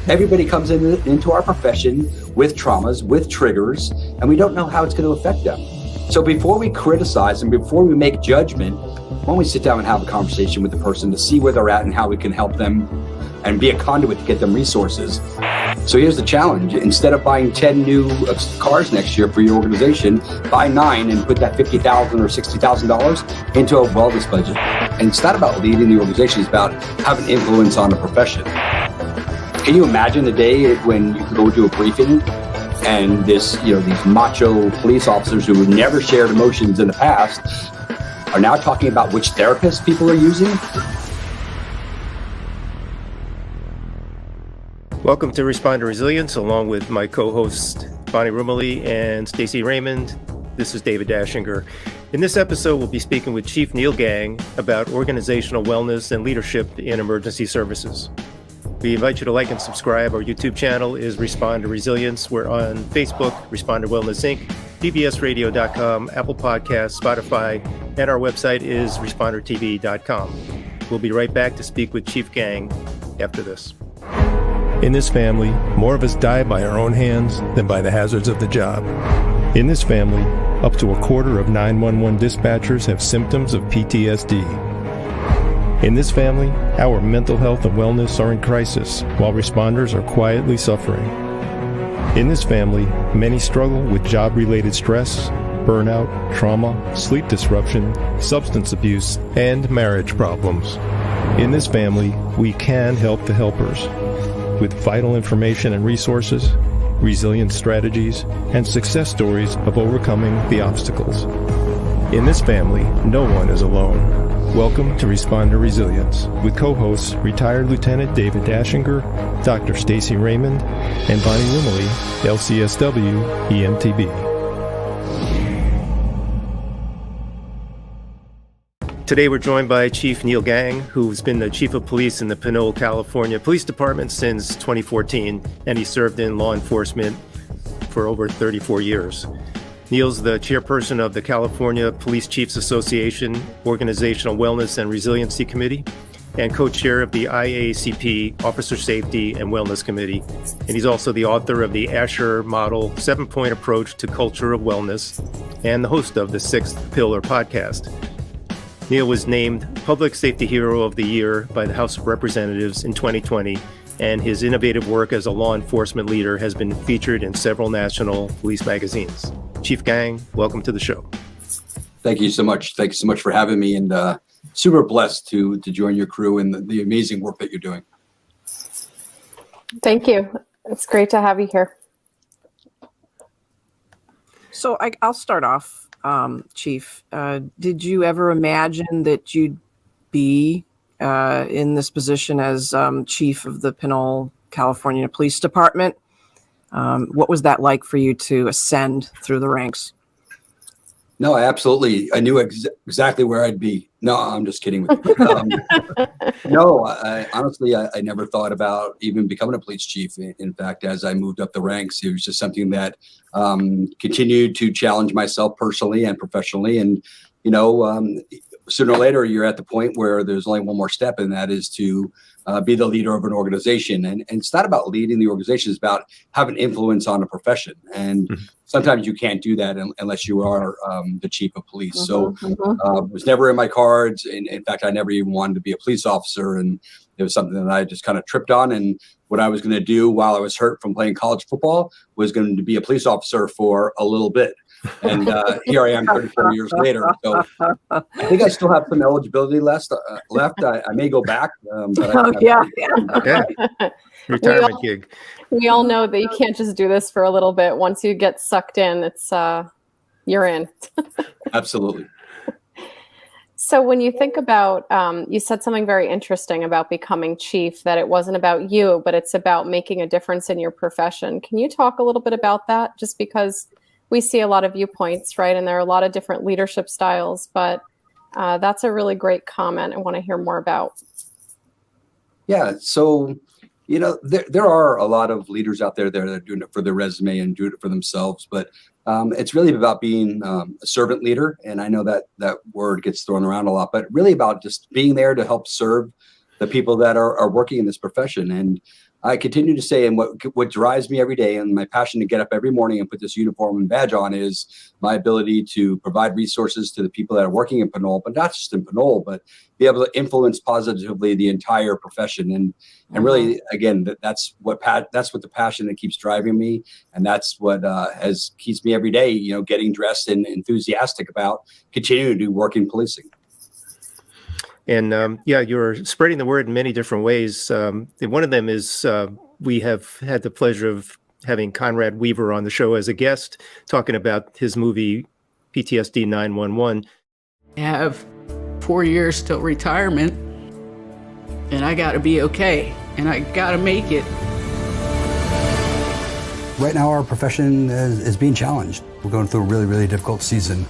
Everybody comes into our profession with traumas, with triggers, and we don't know how it's going to affect them. So before we criticize and before we make judgment, why don't we sit down and have a conversation with the person to see where they're at and how we can help them and be a conduit to get them resources. So here's the challenge. Instead of buying 10 new cars next year for your organization, buy 9 and put that $50,000 or $60,000 into a wellness budget. And it's not about leading the organization, it's about having influence on the profession. Can you imagine a day when you go to a briefing and these macho police officers who have never shared emotions in the past are now talking about which therapists people are using? Welcome to Respond to Resilience, along with my co-hosts Bonnie Rumley and Stacey Raymond. This is David Dashinger. In this episode, we'll be speaking with Chief Neil Gang about organizational wellness and leadership in emergency services. We invite you to like and subscribe. Our YouTube channel is Respond to Resilience. We're on Facebook, Respond to Wellness Inc., pbsradio.com, Apple Podcasts, Spotify, and our website is respondertv.com. We'll be right back to speak with Chief Gang after this. In this family, more of us die by our own hands than by the hazards of the job. In this family, up to a quarter of 911 dispatchers have symptoms of PTSD. In this family, our mental health and wellness are in crisis, while responders are quietly suffering. In this family, many struggle with job-related stress, burnout, trauma, sleep disruption, substance abuse, and marriage problems. In this family, we can help the helpers with vital information and resources, resilience strategies, and success stories of overcoming the obstacles. In this family, no one is alone. Welcome to Respond to Resilience with co-hosts retired Lieutenant David Dashinger, Dr. Stacey Raymond, and Bonnie Rumley, LCSW EMTB. Today we're joined by Chief Neil Gang, who's been the Chief of Police in the Pinole, California Police Department since 2014, and he served in law enforcement for over 34 years. Neil's the chairperson of the California Police Chiefs Association Organizational Wellness and Resiliency Committee and co-chair of the IACP Officer Safety and Wellness Committee. And he's also the author of the Asher Model 7-Point Approach to Culture of Wellness and the host of the Sixth Pillar podcast. Neil was named Public Safety Hero of the Year by the House of Representatives in 2020, and his innovative work as a law enforcement leader has been featured in several national police magazines. Chief Gang, welcome to the show. Thank you so much. Thank you so much for having me, and super blessed to join your crew and the amazing work that you're doing. Thank you. It's great to have you here. So I'll start off, Chief. Did you ever imagine that you'd be in this position as Chief of the Pinole, California Police Department? What was that like for you to ascend through the ranks? No, absolutely. I knew exactly where I'd be. No, I'm just kidding with you. No, honestly, I never thought about even becoming a police chief. In fact, as I moved up the ranks, it was just something that continued to challenge myself personally and professionally. And, sooner or later, you're at the point where there's only one more step, and that is to be the leader of an organization. And it's not about leading the organization, it's about having influence on a profession. And sometimes you can't do that unless you are the chief of police. So it was never in my cards. In fact, I never even wanted to be a police officer. And it was something that I just kind of tripped on. And what I was going to do while I was hurt from playing college football was going to be a police officer for a little bit. And here I am 34 years later. So I think I still have some eligibility left. I may go back. But Yeah. Retirement gig. We all know that you can't just do this for a little bit. Once you get sucked in, it's you're in. Absolutely. So when you think about, you said something very interesting about becoming chief, that it wasn't about you, but it's about making a difference in your profession. Can you talk a little bit about that? Just because we see a lot of viewpoints, right? And there are a lot of different leadership styles, but that's a really great comment I want to hear more about. Yeah. So, there are a lot of leaders out there that are doing it for their resume and doing it for themselves, but it's really about being a servant leader. And I know that word gets thrown around a lot, but really about just being there to help serve the people that are working in this profession. And I continue to say, and what drives me every day and my passion to get up every morning and put this uniform and badge on is my ability to provide resources to the people that are working in Pinole, but not just in Pinole, but be able to influence positively the entire profession. And really, again, that's what the passion that keeps driving me. And that's what keeps me every day, getting dressed and enthusiastic about continuing to do work in policing. And you're spreading the word in many different ways. And one of them is we have had the pleasure of having Conrad Weaver on the show as a guest, talking about his movie PTSD911. I have 4 years till retirement, and I got to be okay, and I got to make it. Right now, our profession is being challenged. We're going through a really, really difficult season.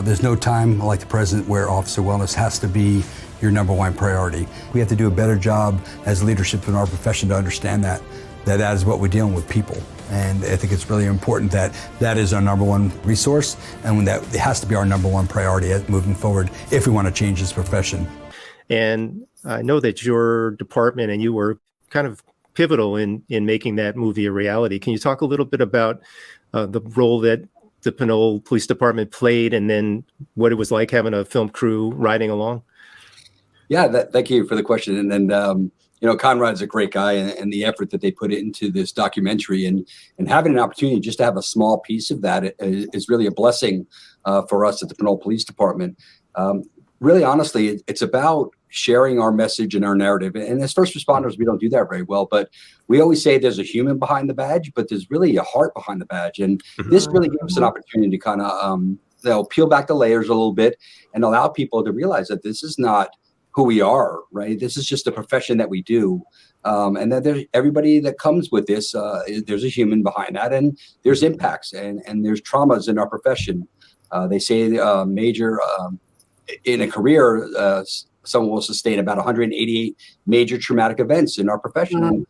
There's no time like the present where officer wellness has to be your number one priority. We have to do a better job as leadership in our profession to understand that is what we're dealing with, people. And I think it's really important that is our number one resource, and that it has to be our number one priority moving forward if we want to change this profession. And I know that your department and you were kind of pivotal in making that movie a reality. Can you talk a little bit about the role that the Pinole Police Department played, and then what it was like having a film crew riding along? Yeah, thank you for the question. And Conrad's a great guy, and the effort that they put into this documentary and having an opportunity just to have a small piece of that is really a blessing for us at the Pinole Police Department. Really, honestly, it's about sharing our message and our narrative. And as first responders, we don't do that very well, but we always say there's a human behind the badge, but there's really a heart behind the badge. And this really gives us an opportunity to kind of peel back the layers a little bit and allow people to realize that this is not who we are, right? This is just a profession that we do. And that there's everybody that comes with this, there's a human behind that, and there's impacts and there's traumas in our profession. They say major, in a career, someone will sustain about 188 major traumatic events in our profession. And,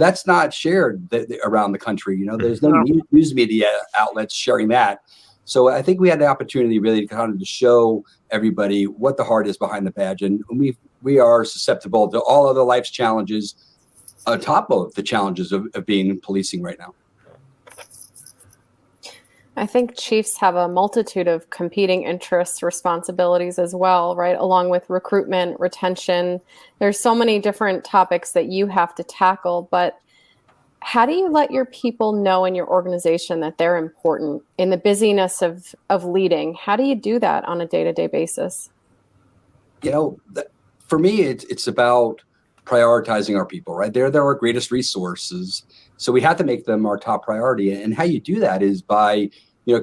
that's not shared around the country. There's no news media outlets sharing that. So I think we had the opportunity really to kind of to show everybody what the heart is behind the badge. And we are susceptible to all other life's challenges on top of the challenges of being in policing right now. I think chiefs have a multitude of competing interests, responsibilities as well, right? Along with recruitment, retention. There's so many different topics that you have to tackle, but how do you let your people know in your organization that they're important in the busyness of leading? How do you do that on a day-to-day basis? For me, it's about prioritizing our people, right? They're our greatest resources. So we have to make them our top priority. And how you do that is by,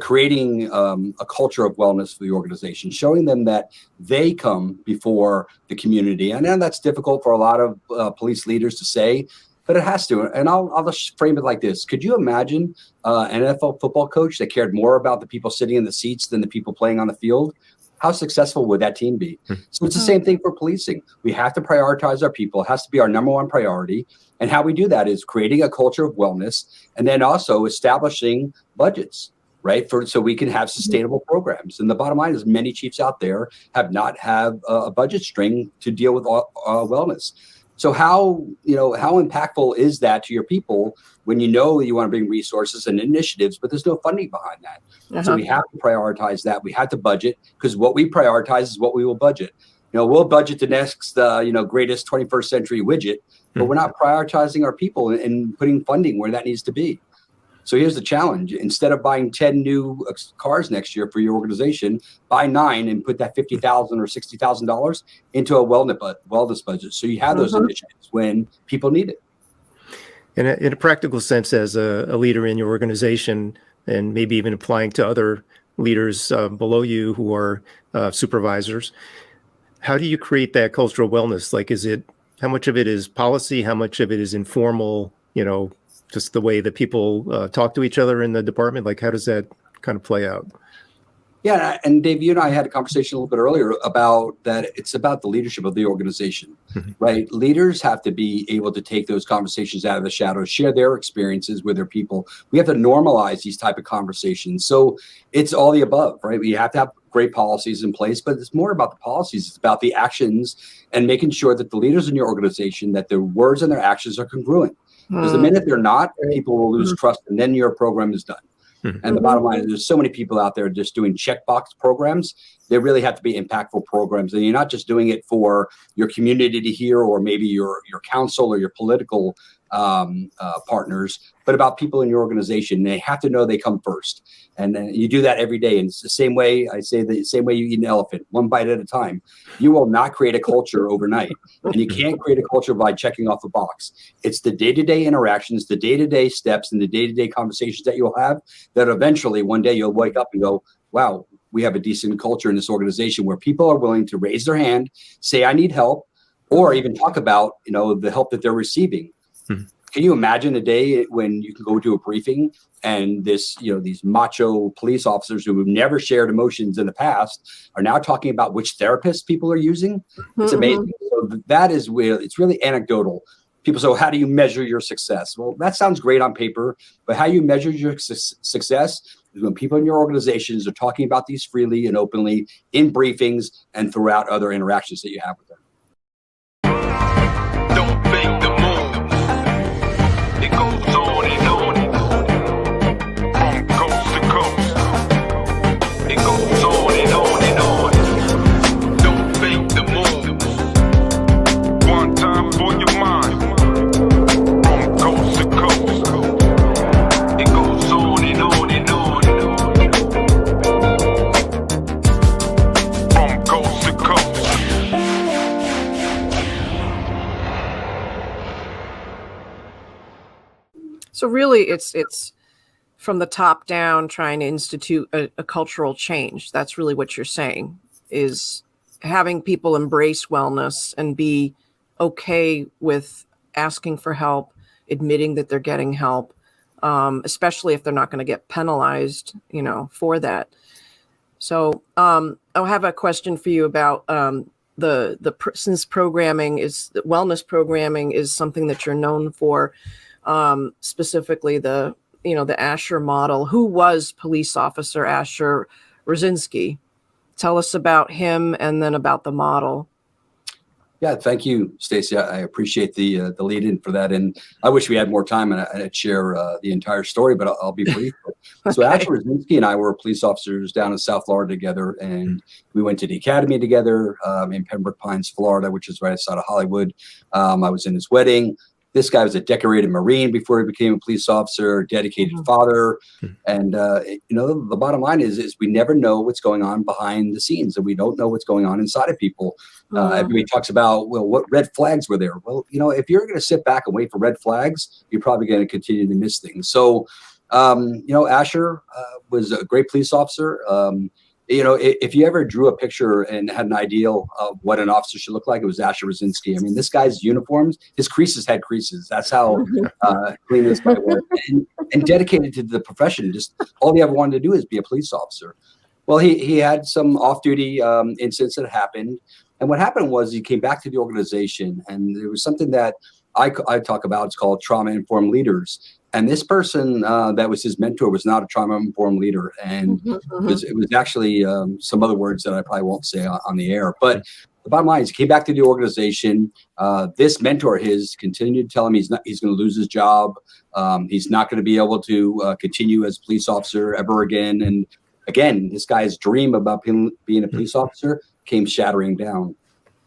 creating a culture of wellness for the organization, showing them that they come before the community. I know that's difficult for a lot of police leaders to say, but it has to. And I'll just frame it like this. Could you imagine an NFL football coach that cared more about the people sitting in the seats than the people playing on the field? How successful would that team be? So it's the same thing for policing. We have to prioritize our people. It has to be our number one priority. And how we do that is creating a culture of wellness and then also establishing budgets, right? So we can have sustainable programs. And the bottom line is many chiefs out there have not have a budget string to deal with wellness. So how impactful is that to your people when you want to bring resources and initiatives, but there's no funding behind that? So we have to prioritize that. We have to budget, because what we prioritize is what we will budget. We'll budget the next, greatest 21st century widget, but we're not prioritizing our people and putting funding where that needs to be. So here's the challenge. Instead of buying 10 new cars next year for your organization, buy 9 and put that $50,000 or $60,000 into a wellness budget. So you have those initiatives when people need it. In a practical sense, as a leader in your organization, and maybe even applying to other leaders below you who are supervisors, how do you create that cultural wellness? Like, how much of it is policy? How much of it is informal, just the way that people talk to each other in the department? Like, how does that kind of play out? Yeah, and Dave, you and I had a conversation a little bit earlier about that. It's about the leadership of the organization, right? Leaders have to be able to take those conversations out of the shadows, share their experiences with their people. We have to normalize these type of conversations. So it's all the above, right? We have to have great policies in place, but it's more about the policies. It's about the actions and making sure that the leaders in your organization, that their words and their actions are congruent. Because the minute they're not, people will lose trust, and then your program is done. And the bottom line is there's so many people out there just doing checkbox programs. They really have to be impactful programs. And you're not just doing it for your community to hear, or maybe your council or your political partners, but about people in your organization. They have to know they come first. And then you do that every day. And it's the same way, I say the same way you eat an elephant, one bite at a time. You will not create a culture overnight. And you can't create a culture by checking off a box. It's the day-to-day interactions, the day-to-day steps, and the day-to-day conversations that you'll have that eventually one day you'll wake up and go, wow, we have a decent culture in this organization where people are willing to raise their hand, say, I need help, or even talk about, the help that they're receiving. Can you imagine a day when you can go to a briefing and these macho police officers who have never shared emotions in the past are now talking about which therapists people are using? It's amazing. So that is where it's really anecdotal. People say, how do you measure your success? Well, that sounds great on paper, but how you measure your success is when people in your organizations are talking about these freely and openly in briefings and throughout other interactions that you have with them. Don't fake the moon. It goes on and on. From coast to coast. It goes on and on and on. Don't fake the moon. One time for your mind. From coast to coast. It goes on and on and on. From coast to coast. So really, it's from the top down, trying to institute a cultural change. That's really what you're saying, is having people embrace wellness and be okay with asking for help, admitting that they're getting help, especially if they're not going to get penalized, for that. So I'll have a question for you about since wellness programming is something that you're known for. Specifically the Asher model. Who was Police Officer Asher Rosinsky? Tell us about him and then about the model. Yeah, thank you, Stacey. I appreciate the lead in for that. And I wish we had more time and I'd share the entire story, but I'll be brief. So Okay. Asher Rosinsky and I were police officers down in South Florida together, and we went to the academy together in Pembroke Pines, Florida, which is right outside of Hollywood. I was in his wedding. This guy was a decorated Marine before he became a police officer, dedicated father. And, the bottom line is we never know what's going on behind the scenes, and we don't know what's going on inside of people. Everybody talks about, well, what red flags were there? Well, if you're going to sit back and wait for red flags, you're probably going to continue to miss things. So, Asher was a great police officer. If you ever drew a picture and had an ideal of what an officer should look like, it was Asher Rosinsky. I mean, this guy's uniforms, his creases had creases. That's how clean this guy was, and dedicated to the profession. Just all he ever wanted to do is be a police officer. Well, he had some off-duty incidents that happened. And what happened was he came back to the organization, and there was something that I talk about. It's called trauma-informed leaders. And this person that was his mentor was not a trauma-informed leader. And it was actually some other words that I probably won't say on the air. But the bottom line is he came back to the organization. This mentor of his continued to tell him he's going to lose his job. He's not going to be able to continue as a police officer ever again. And again, this guy's dream about being a police officer came shattering down.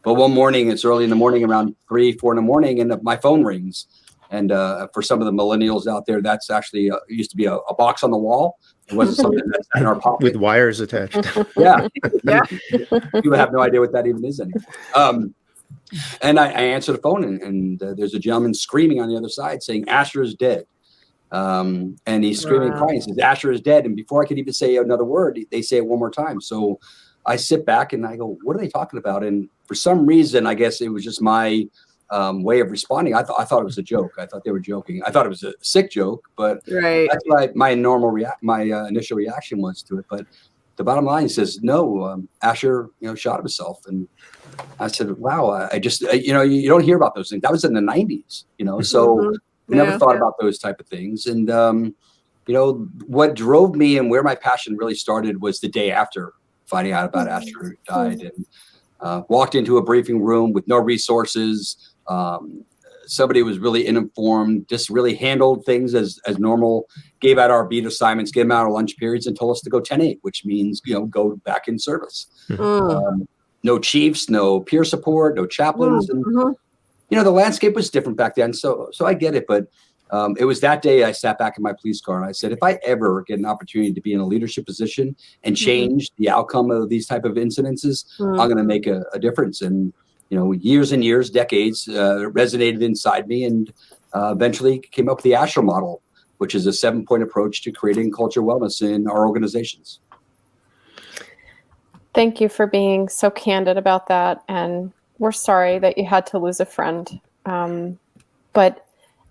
But one morning, it's early in the morning, around 3, 4 in the morning, and my phone rings. And for some of the millennials out there, that's actually used to be a box on the wall. It wasn't something that's in our pocket. With wires attached. Yeah. People have no idea what that even is anymore. And I answer the phone, and there's a gentleman screaming on the other side saying, Asher is dead. And he's screaming and crying. He says, Asher is dead. And before I could even say another word, they say it one more time. So I sit back and I go, what are they talking about? And for some reason, I guess it was just my way of responding. I thought it was a joke. I thought they were joking. I thought it was a sick joke, but that's what my initial reaction was to it. But the bottom line says, no, Asher, shot himself. And I said, wow, I just, you don't hear about those things. That was in the 90s, so we never thought about those type of things. And, what drove me and where my passion really started was the day after finding out about Asher who died, and walked into a briefing room with no resources, somebody who was really uninformed, just really handled things as normal, gave out our beat assignments, gave them out our lunch periods, and told us to go 10-8, which means, go back in service. No chiefs, no peer support, no chaplains. And, the landscape was different back then. So I get it. But it was that day I sat back in my police car and I said, if I ever get an opportunity to be in a leadership position and change the outcome of these type of incidences, I'm going to make a difference. And, years and years, decades, resonated inside me, and eventually came up with the Asher model, which is a 7-point approach to creating culture wellness in our organizations. Thank you for being so candid about that. And we're sorry that you had to lose a friend. But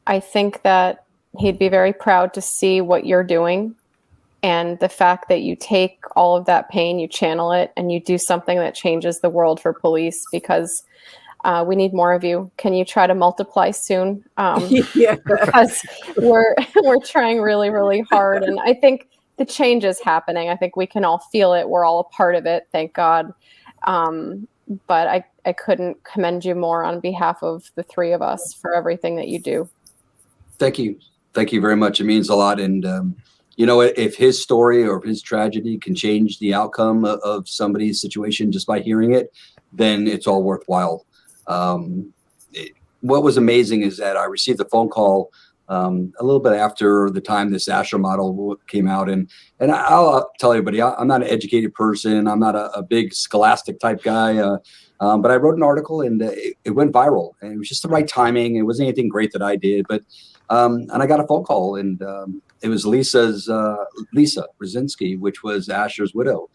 I think that he'd be very proud to see what you're doing, and the fact that you take all of that pain, you channel it, and you do something that changes the world for police, because we need more of you. Can you try to multiply soon? Yeah. Because we're trying really, really hard. And I think the change is happening. I think we can all feel it. We're all a part of it, thank God. But I couldn't commend you more on behalf of the three of us for everything that you do. Thank you. Thank you very much. It means a lot. And, if his story or his tragedy can change the outcome of somebody's situation just by hearing it, then it's all worthwhile. What was amazing is that I received a phone call a little bit after the time this Asher model came out. And I'll tell everybody, I'm not an educated person. I'm not a big scholastic type guy. But I wrote an article, and it went viral, and it was just the right timing. It wasn't anything great that I did, but and I got a phone call, and it was Lisa Rosinsky, which was Asher's widow.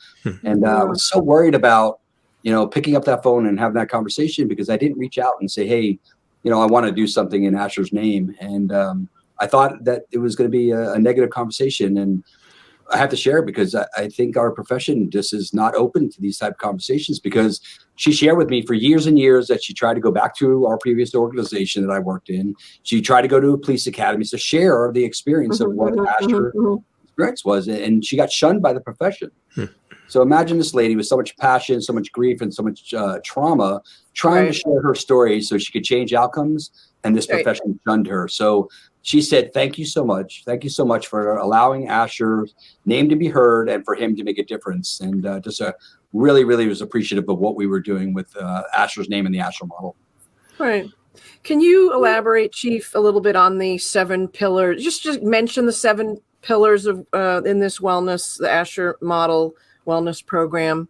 And I was so worried about, picking up that phone and having that conversation, because I didn't reach out and say, hey, I want to do something in Asher's name. And I thought that it was going to be a negative conversation. And I have to share it because I think our profession just is not open to these type of conversations, because she shared with me for years and years that she tried to go back to our previous organization that I worked in. She tried to go to police academies to share the experience of what Asher experience was. And she got shunned by the profession. So imagine this lady with so much passion, so much grief, and so much trauma, trying to share her story so she could change outcomes, and this profession shunned her. So she said, thank you so much. Thank you so much for allowing Asher's name to be heard and for him to make a difference. And just really, really was appreciative of what we were doing with Asher's name and the Asher model. Right. Can you elaborate, Chief, a little bit on the 7 pillars? Just mention the 7 pillars of in this wellness, the Asher model wellness program.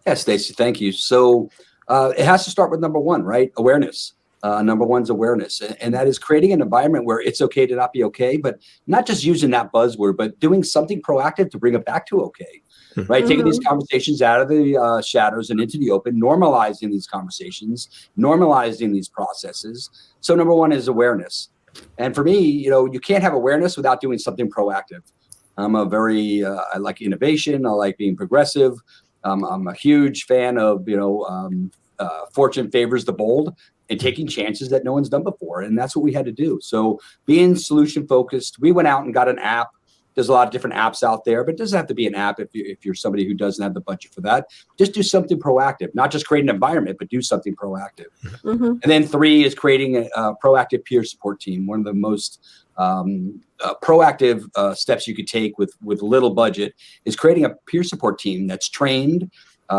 Yes, Stacey, thank you. So it has to start with number 1, right? Awareness. Number 1's awareness. And that is creating an environment where it's okay to not be okay, but not just using that buzzword, but doing something proactive to bring it back to okay, right? Taking these conversations out of the shadows and into the open, normalizing these conversations, normalizing these processes. So number 1 is awareness. And for me, you can't have awareness without doing something proactive. I'm a very, I like innovation. I like being progressive. I'm a huge fan of, fortune favors the bold, and taking chances that no one's done before. And that's what we had to do. So being solution focused, we went out and got an app. There's a lot of different apps out there, but it doesn't have to be an app if you're somebody who doesn't have the budget for that. Just do something proactive, not just create an environment, but do something proactive. And then 3 is creating a proactive peer support team. One of the most proactive steps you could take with little budget is creating a peer support team that's trained.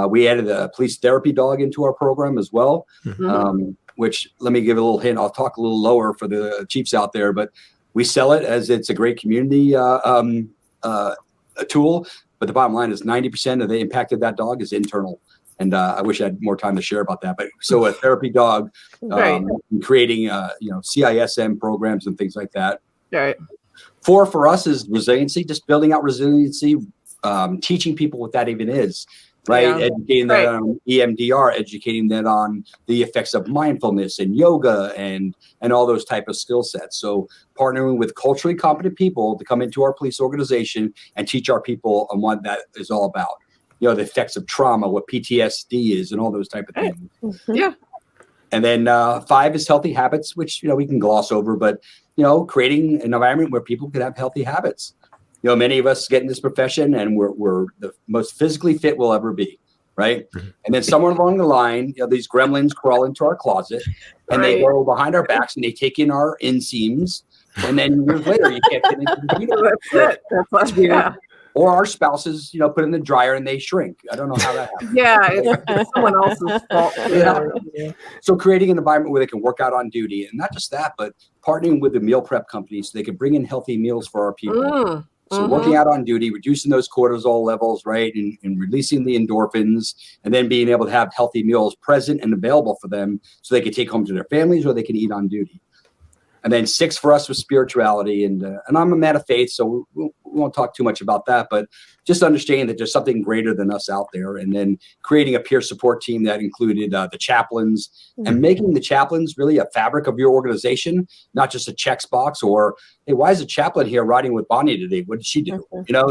We added a police therapy dog into our program as well, which, let me give a little hint. I'll talk a little lower for the chiefs out there, but we sell it as it's a great community a tool. But the bottom line is 90% of the impact of that dog is internal. And I wish I had more time to share about that. But so a therapy dog, creating CISM programs and things like that. Right. 4 for us is resiliency, just building out resiliency, teaching people what that even is. Right. Yeah. Educating that on EMDR, educating that on the effects of mindfulness and yoga and all those type of skill sets. So partnering with culturally competent people to come into our police organization and teach our people on what that is all about. The effects of trauma, what PTSD is, and all those type of things. Yeah. And then 5 is healthy habits, which, we can gloss over, but, creating an environment where people can have healthy habits. Many of us get in this profession and we're the most physically fit we'll ever be, right? And then somewhere along the line, these gremlins crawl into our closet and they go behind our backs and they take in our inseams. And then years later, you can't get into the heater. That's it. Yeah. Or our spouses, put in the dryer and they shrink. I don't know how that happens. Yeah, it's someone else's fault. Yeah. So creating an environment where they can work out on duty, and not just that, but partnering with the meal prep companies so they can bring in healthy meals for our people. So working out on duty, reducing those cortisol levels, right, and releasing the endorphins, and then being able to have healthy meals present and available for them so they can take home to their families or they can eat on duty. And then 6 for us was spirituality, and I'm a man of faith, so we won't talk too much about that, but just understanding that there's something greater than us out there, and then creating a peer support team that included the chaplains, and making the chaplains really a fabric of your organization, not just a checks box or, hey, why is a chaplain here riding with Bonnie today? What did she do?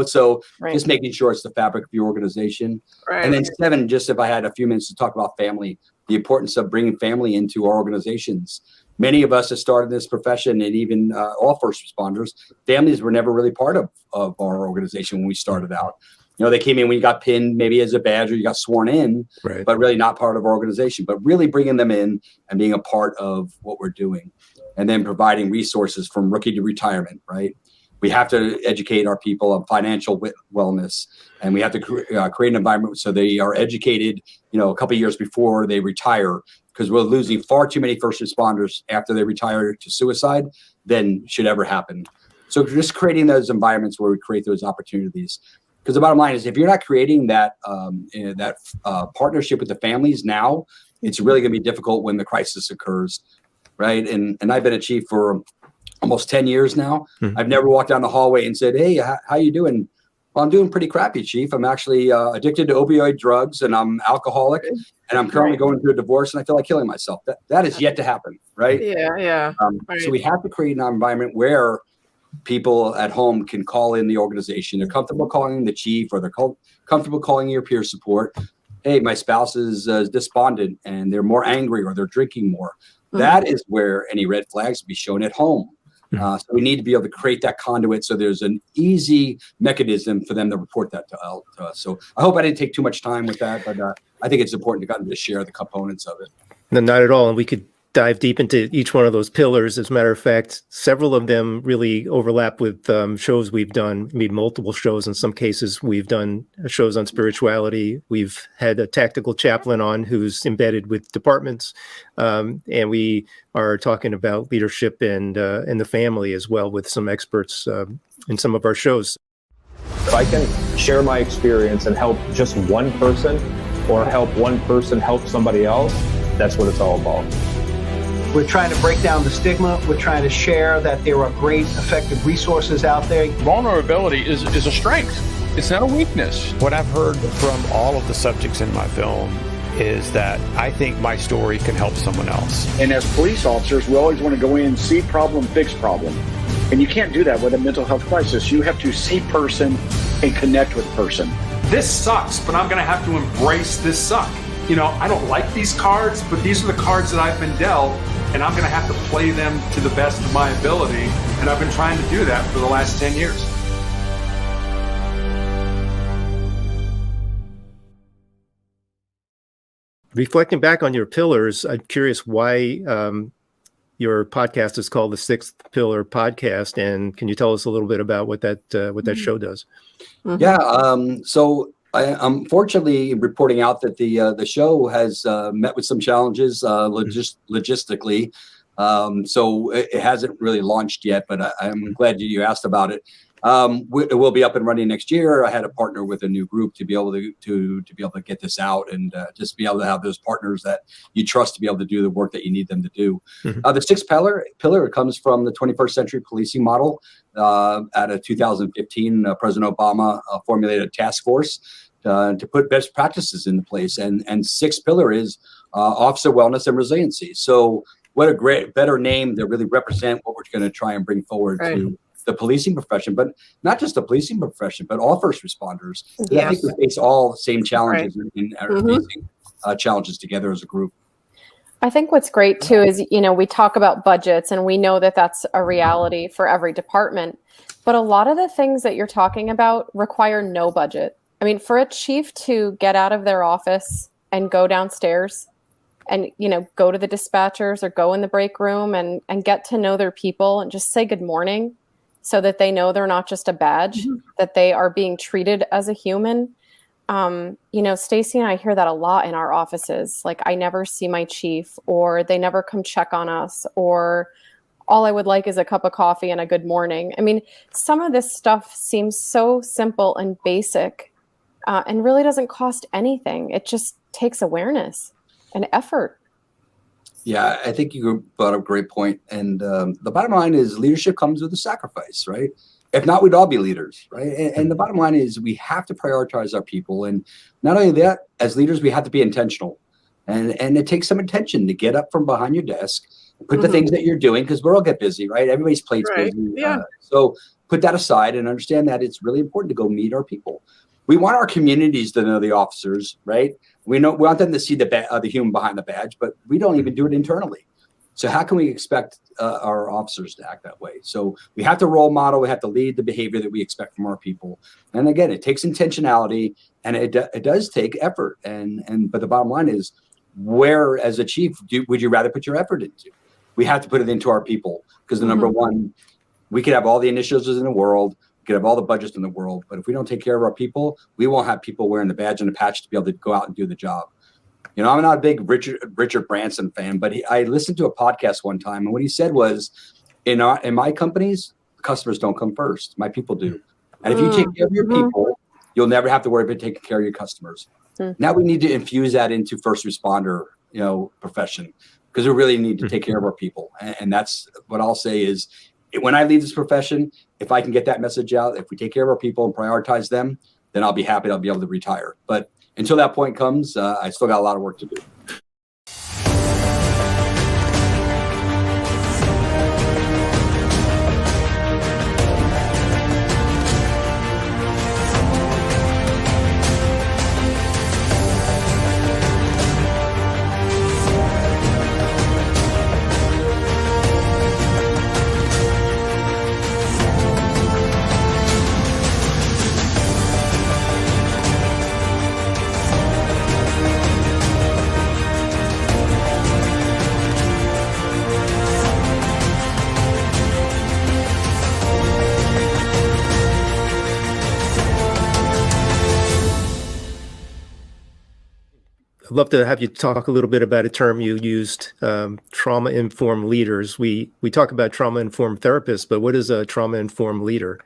So just making sure it's the fabric of your organization. Right. And then 7, just if I had a few minutes to talk about family, the importance of bringing family into our organizations. Many of us that started this profession, and even all first responders, families were never really part of our organization when we started out. They came in when you got pinned, maybe as a badge, or you got sworn in, but really not part of our organization. But really bringing them in and being a part of what we're doing, and then providing resources from rookie to retirement. Right, we have to educate our people on financial wellness, and we have to create an environment so they are educated, a couple of years before they retire. Because we're losing far too many first responders after they retire to suicide than should ever happen. So just creating those environments where we create those opportunities. Because the bottom line is, if you're not creating that partnership with the families now, it's really going to be difficult when the crisis occurs, right? And I've been a chief for almost 10 years now. I've never walked down the hallway and said, hey, how you doing? Well, I'm doing pretty crappy, Chief. I'm actually addicted to opioid drugs, and I'm alcoholic, and I'm currently going through a divorce, and I feel like killing myself. That is yet to happen, right? Yeah. So we have to create an environment where people at home can call in the organization. They're comfortable calling the chief, or they're comfortable calling your peer support. Hey, my spouse is despondent, and they're more angry, or they're drinking more. That is where any red flags be shown at home. So we need to be able to create that conduit so there's an easy mechanism for them to report that to us. So I hope I didn't take too much time with that, but I think it's important to kind of just share the components of it. No, not at all. And we could dive deep into each one of those pillars. As a matter of fact, several of them really overlap with shows we've done. I mean, multiple shows. In some cases, we've done shows on spirituality. We've had a tactical chaplain on who's embedded with departments. And we are talking about leadership and the family as well with some experts in some of our shows. If I can share my experience and help just one person, or help one person help somebody else, that's what it's all about. We're trying to break down the stigma. We're trying to share that there are great, effective resources out there. Vulnerability is a strength. It's not a weakness. What I've heard from all of the subjects in my film is that I think my story can help someone else. And as police officers, we always want to go in, see problem, fix problem. And you can't do that with a mental health crisis. You have to see person and connect with person. This sucks, but I'm going to have to embrace this suck. I don't like these cards, but these are the cards that I've been dealt, and I'm going to have to play them to the best of my ability. And I've been trying to do that for the last 10 years. Reflecting back on your pillars, I'm curious why your podcast is called the Sixth Pillar Podcast, and can you tell us a little bit about what that show does? Yeah, so I'm fortunately reporting out that the show has met with some challenges logistically, so it hasn't really launched yet. But I'm glad you asked about it. It will be up and running next year. I had to partner with a new group to be able to get this out, and just be able to have those partners that you trust to be able to do the work that you need them to do. The sixth pillar comes from the 21st century policing model. Out of 2015, President Obama formulated a task force to put best practices into place, and sixth pillar is officer wellness and resiliency. So what a better name to really represent what we're going to try and bring forward to the policing profession, but not just the policing profession, but all first responders. Yes. I think we face all the same challenges and are facing challenges together as a group. I think what's great too is, we talk about budgets, and we know that that's a reality for every department, but a lot of the things that you're talking about require no budget. I mean, for a chief to get out of their office and go downstairs and, go to the dispatchers or go in the break room and get to know their people and just say good morning so that they know they're not just a badge, that they are being treated as a human. Stacy and I hear that a lot in our offices. Like, I never see my chief, or they never come check on us, or all I would like is a cup of coffee and a good morning. I mean, some of this stuff seems so simple and basic, and really doesn't cost anything. It just takes awareness and effort. Yeah, I think you brought up a great point. And the bottom line is leadership comes with a sacrifice, right? If not, we'd all be leaders, right? And the bottom line is we have to prioritize our people. And not only that, as leaders, we have to be intentional. And it takes some intention to get up from behind your desk, put the things that you're doing, because we'll all get busy, right? Everybody's plate's busy. Yeah. So put that aside and understand that it's really important to go meet our people. We want our communities to know the officers, right? We want them to see the human behind the badge, but we don't even do it internally. So how can we expect our officers to act that way? So we have to role model. We have to lead the behavior that we expect from our people. And again, it takes intentionality, and it does take effort. But the bottom line is, where as a chief would you rather put your effort into? We have to put it into our people, because the number one, we could have all the initiatives in the world, we could have all the budgets in the world, but if we don't take care of our people, we won't have people wearing the badge and the patch to be able to go out and do the job. I'm not a big Richard Branson fan, but I listened to a podcast one time, and what he said was, in my companies, customers don't come first. My people do. And if you take care of your people, you'll never have to worry about taking care of your customers. Now we need to infuse that into first responder, profession, because we really need to take care of our people. And that's what I'll say is, when I leave this profession, if I can get that message out, if we take care of our people and prioritize them, then I'll be happy. I'll be able to retire. But until that point comes, I still got a lot of work to do. I'd love to have you talk a little bit about a term you used, trauma-informed leaders. We talk about trauma-informed therapists, but what is a trauma-informed leader?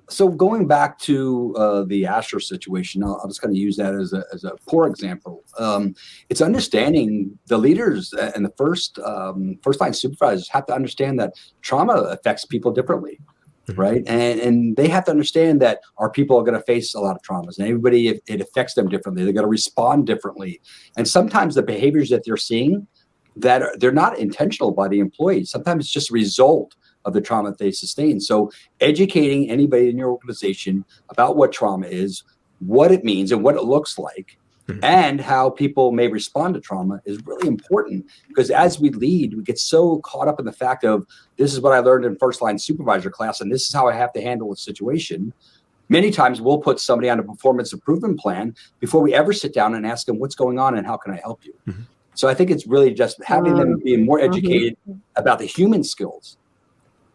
So going back to the Asher situation, I'll just kind of use that as a poor example. It's understanding the leaders and the first line supervisors have to understand that trauma affects people differently. Right. And they have to understand that our people are going to face a lot of traumas, and everybody, it affects them differently. They're going to respond differently. And sometimes the behaviors that they're seeing, that they're not intentional by the employees. Sometimes it's just a result of the trauma that they sustain. So educating anybody in your organization about what trauma is, what it means and what it looks like, and how people may respond to trauma is really important, because as we lead, we get so caught up in the fact of, this is what I learned in first line supervisor class, and this is how I have to handle a situation. Many times we'll put somebody on a performance improvement plan before we ever sit down and ask them what's going on and how can I help you. So I think it's really just having them being more educated about the human skills,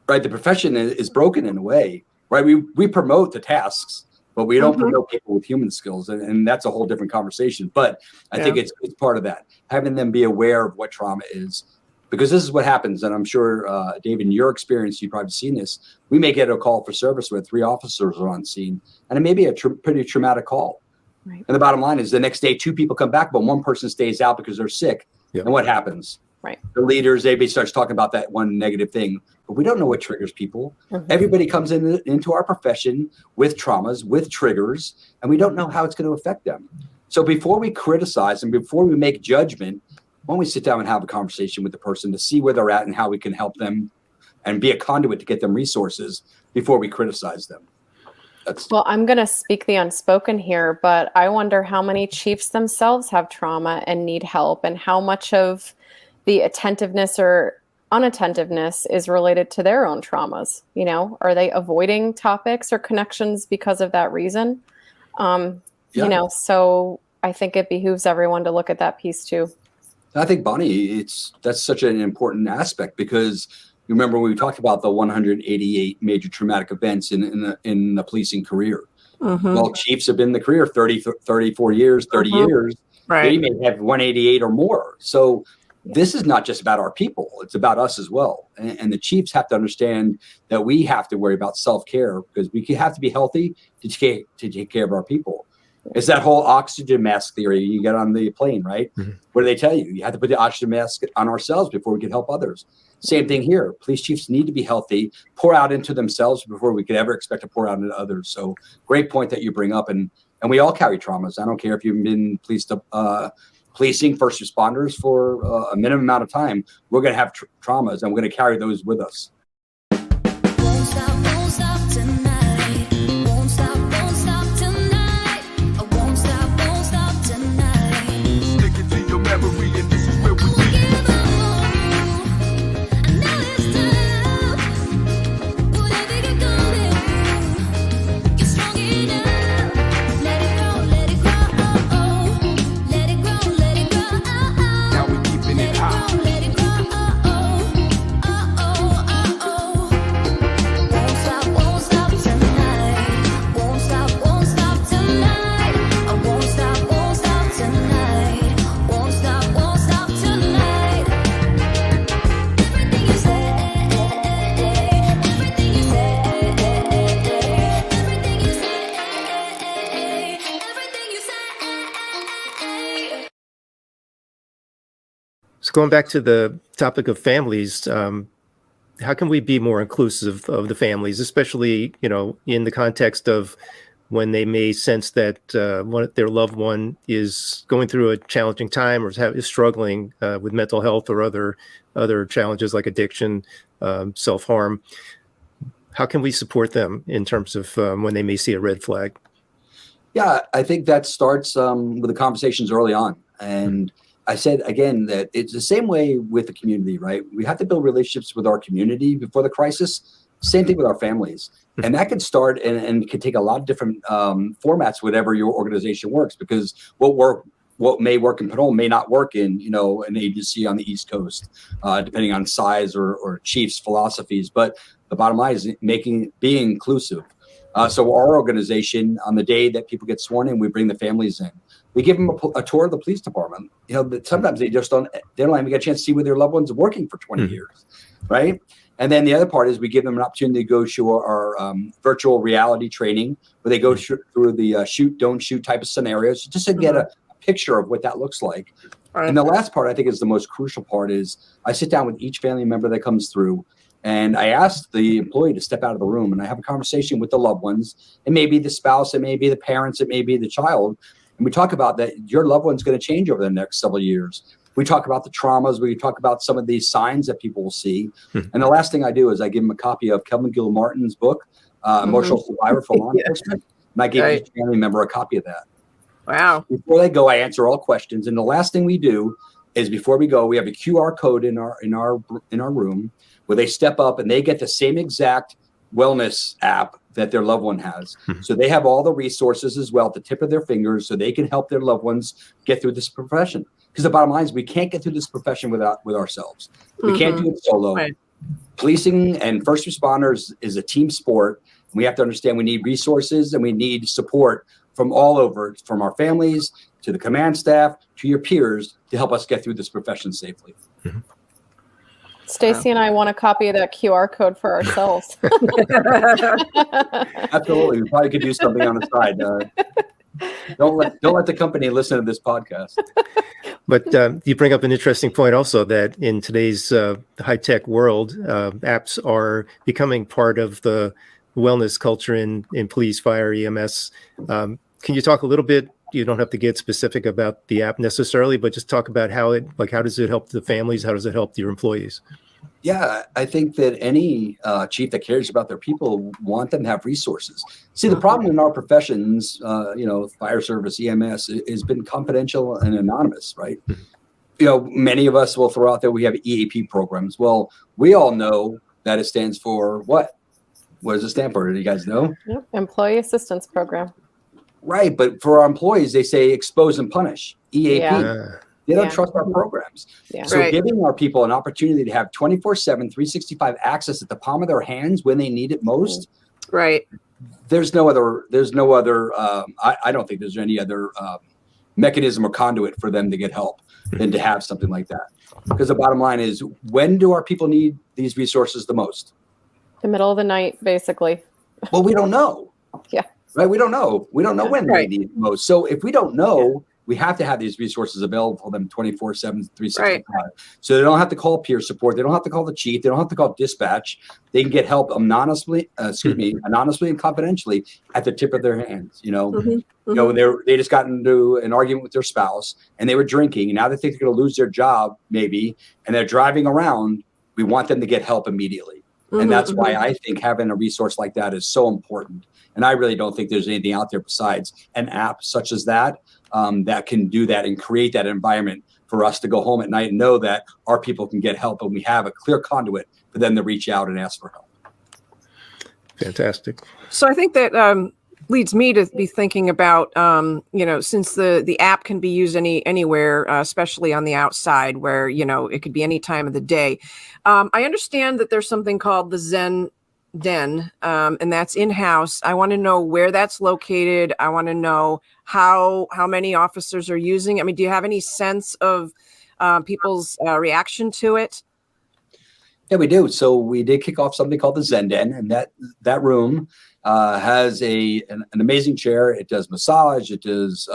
right? The profession is broken in a way, right? We promote the tasks, but we don't promote people with human skills. And that's a whole different conversation. But I think it's part of that, having them be aware of what trauma is, because this is what happens. And I'm sure, Dave, in your experience, you've probably seen this. We may get a call for service where 3 officers are on scene, and it may be a pretty traumatic call. Right. And the bottom line is the next day, 2 people come back, but 1 person stays out because they're sick. Yep. And what happens? Right. The leaders, everybody starts talking about that one negative thing, but we don't know what triggers people. Everybody comes into our profession with traumas, with triggers, and we don't know how it's going to affect them. So before we criticize and before we make judgment, why don't we sit down and have a conversation with the person to see where they're at and how we can help them and be a conduit to get them resources before we criticize them. Well, I'm going to speak the unspoken here, but I wonder how many chiefs themselves have trauma and need help, and how much of the attentiveness or unattentiveness is related to their own traumas. You know, are they avoiding topics or connections because of that reason? You know, so I think it behooves everyone to look at that piece too. I think, Bonnie, that's such an important aspect, because you remember we talked about the 188 major traumatic events in the policing career. Well, chiefs have been in the career 34 years, 30 years. Right. They may have 188 or more. So this is not just about our people. It's about us as well. And the chiefs have to understand that we have to worry about self-care, because we have to be healthy to take care of our people. It's that whole oxygen mask theory you get on the plane, right? What do they tell you? You have to put the oxygen mask on ourselves before we can help others. Same thing here. Police chiefs need to be healthy, pour out into themselves before we could ever expect to pour out into others. So great point that you bring up. And we all carry traumas. I don't care if you've been policing first responders for a minimum amount of time. We're going to have traumas, and we're going to carry those with us. So going back to the topic of families, how can we be more inclusive of the families, especially, you know, in the context of when they may sense that their loved one is going through a challenging time or is struggling with mental health or other challenges like addiction, self-harm? How can we support them in terms of when they may see a red flag? Yeah, I think that starts with the conversations early on. And I said, again, that it's the same way with the community, right? We have to build relationships with our community before the crisis. Same thing with our families. And that could start and could take a lot of different formats, whatever your organization works, because what may work in Pinole may not work in, you know, an agency on the East Coast, depending on size or chief's philosophies. But the bottom line is being inclusive. So our organization, on the day that people get sworn in, we bring the families in. We give them a tour of the police department. You know, but sometimes they don't even get a chance to see where their loved ones are working for 20 years, right? And then the other part is we give them an opportunity to go through our virtual reality training, where they go through the shoot, don't shoot type of scenarios, just to get a picture of what that looks like. Right. And the last part, I think, is the most crucial part, is I sit down with each family member that comes through, and I ask the employee to step out of the room, and I have a conversation with the loved ones. It may be the spouse, it may be the parents, it may be the child. And we talk about that your loved one's going to change over the next several years. We talk about the traumas. We talk about some of these signs that people will see. And the last thing I do is I give them a copy of Kelvin Gilmartin's book, Emotional Survivor for Law Enforcement. And I give each family member a copy of that. Wow. Before they go, I answer all questions. And the last thing we do is, before we go, we have a QR code in our room, where they step up and they get the same exact wellness app that their loved one has. So they have all the resources as well at the tip of their fingers, so they can help their loved ones get through this profession. Because the bottom line is, we can't get through this profession with ourselves. We can't do it solo. Right. Policing and first responders is a team sport. We have to understand we need resources and we need support from all over, from our families to the command staff to your peers, to help us get through this profession safely. Stacy and I want a copy of that QR code for ourselves. Absolutely. We probably could do something on the side. Don't let the company listen to this podcast. But you bring up an interesting point also, that in today's high-tech world, apps are becoming part of the wellness culture in police, fire, EMS. Can you talk a little bit? You don't have to get specific about the app necessarily, but just talk about how does it help the families? How does it help your employees? Yeah, I think that any chief that cares about their people want them to have resources. See, the problem in our professions, fire service, EMS, has been confidential and anonymous, right? many of us will throw out there we have EAP programs. Well, we all know that it stands for what? What does it stand for? Do you guys know? Yep. Employee Assistance Program. Right. But for our employees, they say expose and punish. EAP. Yeah. They don't trust our programs. Yeah. So giving our people an opportunity to have 24/7, 365 access at the palm of their hands when they need it most. Right. There's no other, I don't think there's any other mechanism or conduit for them to get help than to have something like that. Because the bottom line is, when do our people need these resources the most? The middle of the night, basically. Well, we don't know. Yeah. Right. We don't know. We don't know when they need it most. So if we don't know, we have to have these resources available for them 24/7, 365. So they don't have to call peer support. They don't have to call the chief. They don't have to call dispatch. They can get help anonymously and confidentially at the tip of their hands. They just got into an argument with their spouse and they were drinking, and now they think they're going to lose their job maybe, and they're driving around. We want them to get help immediately. And that's why I think having a resource like that is so important. And I really don't think there's anything out there besides an app such as that that can do that and create that environment for us to go home at night and know that our people can get help and we have a clear conduit for them to reach out and ask for help. Fantastic. So I think that leads me to be thinking about, since the app can be used anywhere, especially on the outside where, it could be any time of the day. I understand that there's something called the Zen Den, and that's in-house. I want to know where that's located. I want to know how many officers are using it. I mean, do you have any sense of people's reaction to it? Yeah, we do. So we did kick off something called the Zen Den, and that room has an amazing chair. It does massage. It does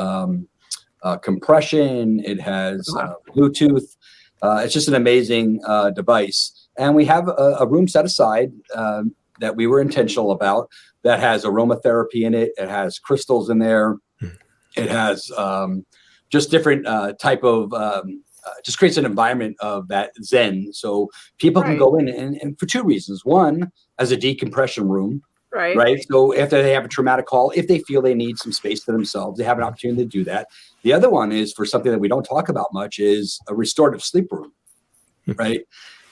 compression. It has Bluetooth. It's just an amazing device. And we have a room set aside that we were intentional about that has aromatherapy in it. It has crystals in there. It has just different type of just creates an environment of that Zen. So people can go in and for two reasons. One, as a decompression room. Right. So if they have a traumatic call, if they feel they need some space to themselves, they have an opportunity to do that. The other one is for something that we don't talk about much is a restorative sleep room. Right.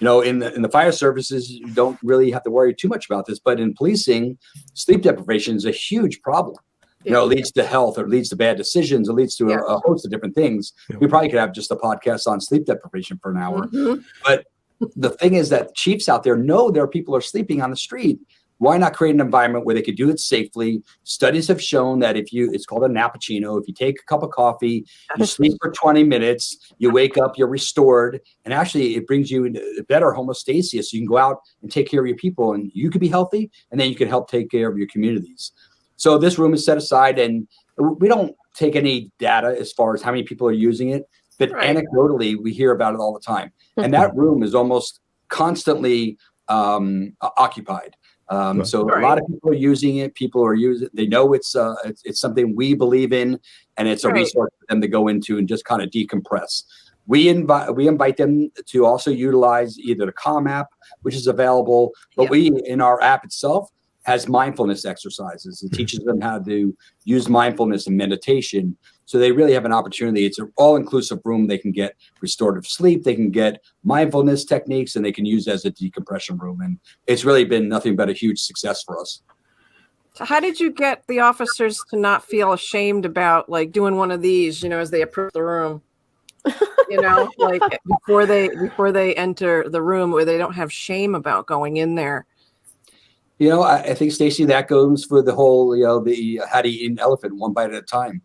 In the fire services, you don't really have to worry too much about this, but in policing, sleep deprivation is a huge problem. It leads to health, or it leads to bad decisions, it leads to a host of different things. We probably could have just a podcast on sleep deprivation for an hour. But the thing is that chiefs out there know their people are sleeping on the street. Why not create an environment where they could do it safely? Studies have shown that it's called a nappuccino. If you take a cup of coffee, you sleep for 20 minutes, you wake up, you're restored. And actually it brings you into better homeostasis. So you can go out and take care of your people and you could be healthy. And then you can help take care of your communities. So this room is set aside and we don't take any data as far as how many people are using it, but anecdotally we hear about it all the time. And that room is almost constantly occupied. So a lot of people are using it. People are using it. They know it's something we believe in, and it's a resource for them to go into and just kind of decompress. We invite them to also utilize either the Calm app, which is available, but we in our app itself has mindfulness exercises. It teaches them how to use mindfulness and meditation. So they really have an opportunity. It's an all-inclusive room. They can get restorative sleep. They can get mindfulness techniques, and they can use it as a decompression room. And it's really been nothing but a huge success for us. So how did you get the officers to not feel ashamed about doing one of these, as they approach the room? Before they enter the room, where they don't have shame about going in there. I think, Stacey, that goes for the whole, the how do you eat an elephant one bite at a time.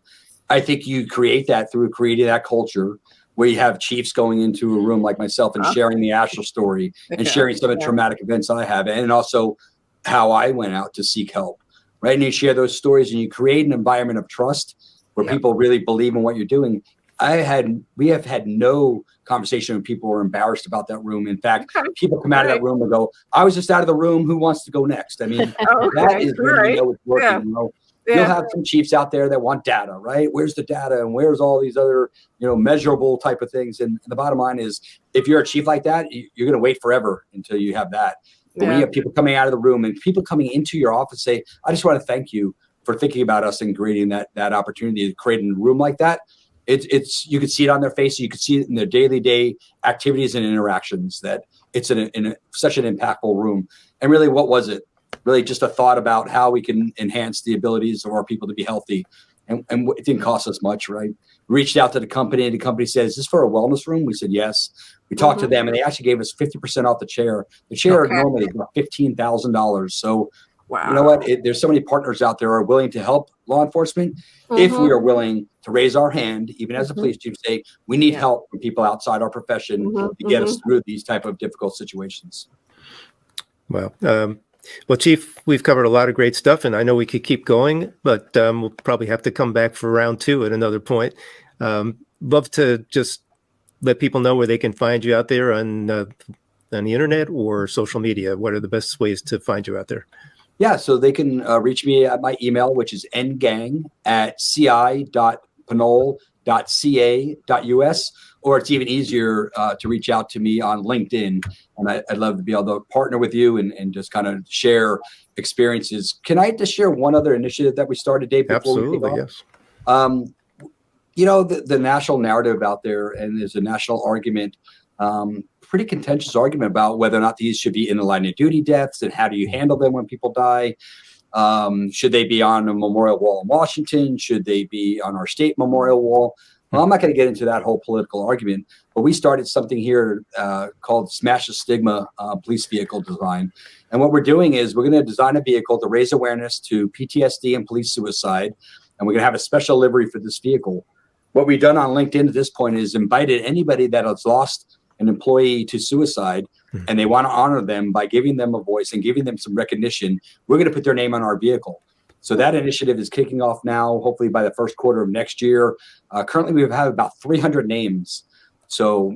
I think you create that through creating that culture where you have chiefs going into a room like myself and sharing the Asher story and sharing some of the traumatic events I have, and also how I went out to seek help, right? And you share those stories and you create an environment of trust where people really believe in what you're doing. We have had no conversation when people were embarrassed about that room. In fact, people come out of that room and go, I was just out of the room. Who wants to go next? I mean, that is when you know it's working. You'll have some chiefs out there that want data, right? Where's the data and where's all these other, measurable type of things? And the bottom line is, if you're a chief like that, you're going to wait forever until you have that. But when you have people coming out of the room and people coming into your office say, I just want to thank you for thinking about us and creating that opportunity to create a room like that. it's you could see it on their face. You could see it in their daily activities and interactions that it's in such an impactful room. And really, what was it? Really just a thought about how we can enhance the abilities of our people to be healthy. And it didn't cost us much, right? We reached out to the company, and the company said, "Is this for a wellness room?" We said, "Yes." We talked to them, and they actually gave us 50% off the chair. The chair normally is about $15,000. So, you know what? There's so many partners out there who are willing to help law enforcement. If we are willing to raise our hand, even as a police chief, say we need help from people outside our profession to get us through these type of difficult situations. Well, Chief, we've covered a lot of great stuff, and I know we could keep going, but we'll probably have to come back for round 2 at another point. Love to just let people know where they can find you out there on the internet or social media. What are the best ways to find you out there? Yeah, so they can reach me at my email, which is ngang@ci.pinole.ca.us, or it's even easier to reach out to me on LinkedIn. And I'd love to be able to partner with you and just kind of share experiences. Can I just share one other initiative that we started, Dave? Absolutely, yes. The national narrative out there, and there's a national argument, pretty contentious argument about whether or not these should be in the line of duty deaths and how do you handle them when people die. Should they be on a memorial wall in Washington? Should they be on our state memorial wall? Well, I'm not going to get into that whole political argument, but we started something here called Smash the Stigma police vehicle design. And what we're doing is we're going to design a vehicle to raise awareness to PTSD and police suicide. And we're going to have a special livery for this vehicle. What we've done on LinkedIn at this point is invited anybody that has lost an employee to suicide and they want to honor them by giving them a voice and giving them some recognition. We're going to put their name on our vehicle. So that initiative is kicking off now, hopefully by the first quarter of next year. Currently, we have about 300 names. So,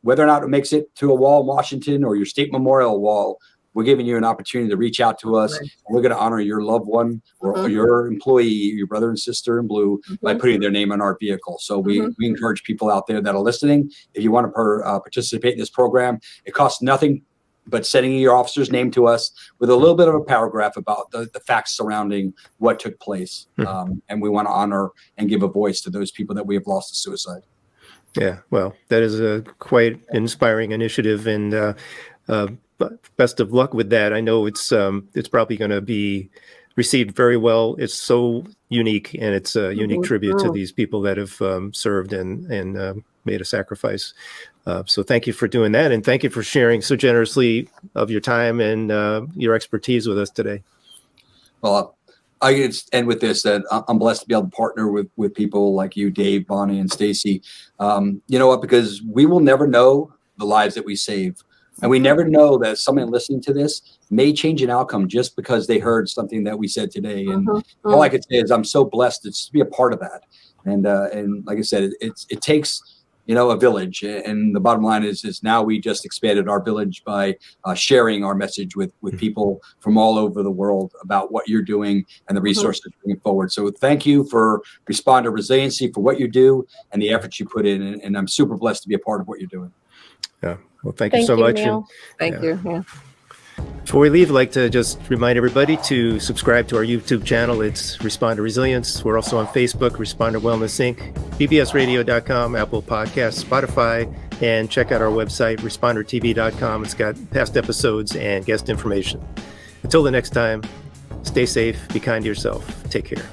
whether or not it makes it to a wall in Washington or your state memorial wall, we're giving you an opportunity to reach out to us. Right. We're going to honor your loved one or your employee, your brother and sister in blue, by putting their name on our vehicle. So we encourage people out there that are listening, if you want to participate in this program, it costs nothing but sending your officer's name to us with a little bit of a paragraph about the facts surrounding what took place. And we want to honor and give a voice to those people that we have lost to suicide. Yeah, well, that is a quite inspiring initiative, and best of luck with that. I know it's probably going to be received very well. It's so unique, and it's a unique tribute to these people that have served and made a sacrifice. So thank you for doing that, and thank you for sharing so generously of your time and your expertise with us today. Well, I can end with this, that I'm blessed to be able to partner with people like you, Dave, Bonnie, and Stacy. You know what? Because we will never know the lives that we save. And we never know that someone listening to this may change an outcome just because they heard something that we said today. And all I could say is I'm so blessed to be a part of that. And like I said, it takes, a village. And the bottom line is now we just expanded our village by sharing our message with people from all over the world about what you're doing and the resources bringing forward. So thank you for Responder Resiliency, for what you do and the efforts you put in. And I'm super blessed to be a part of what you're doing. Yeah. Well, thank you so much. Thank you. Yeah. Before we leave, I'd like to just remind everybody to subscribe to our YouTube channel. It's Responder Resilience. We're also on Facebook, Responder Wellness Inc., bbsradio.com, Apple Podcasts, Spotify, and check out our website, respondertv.com. It's got past episodes and guest information. Until the next time, stay safe, be kind to yourself. Take care.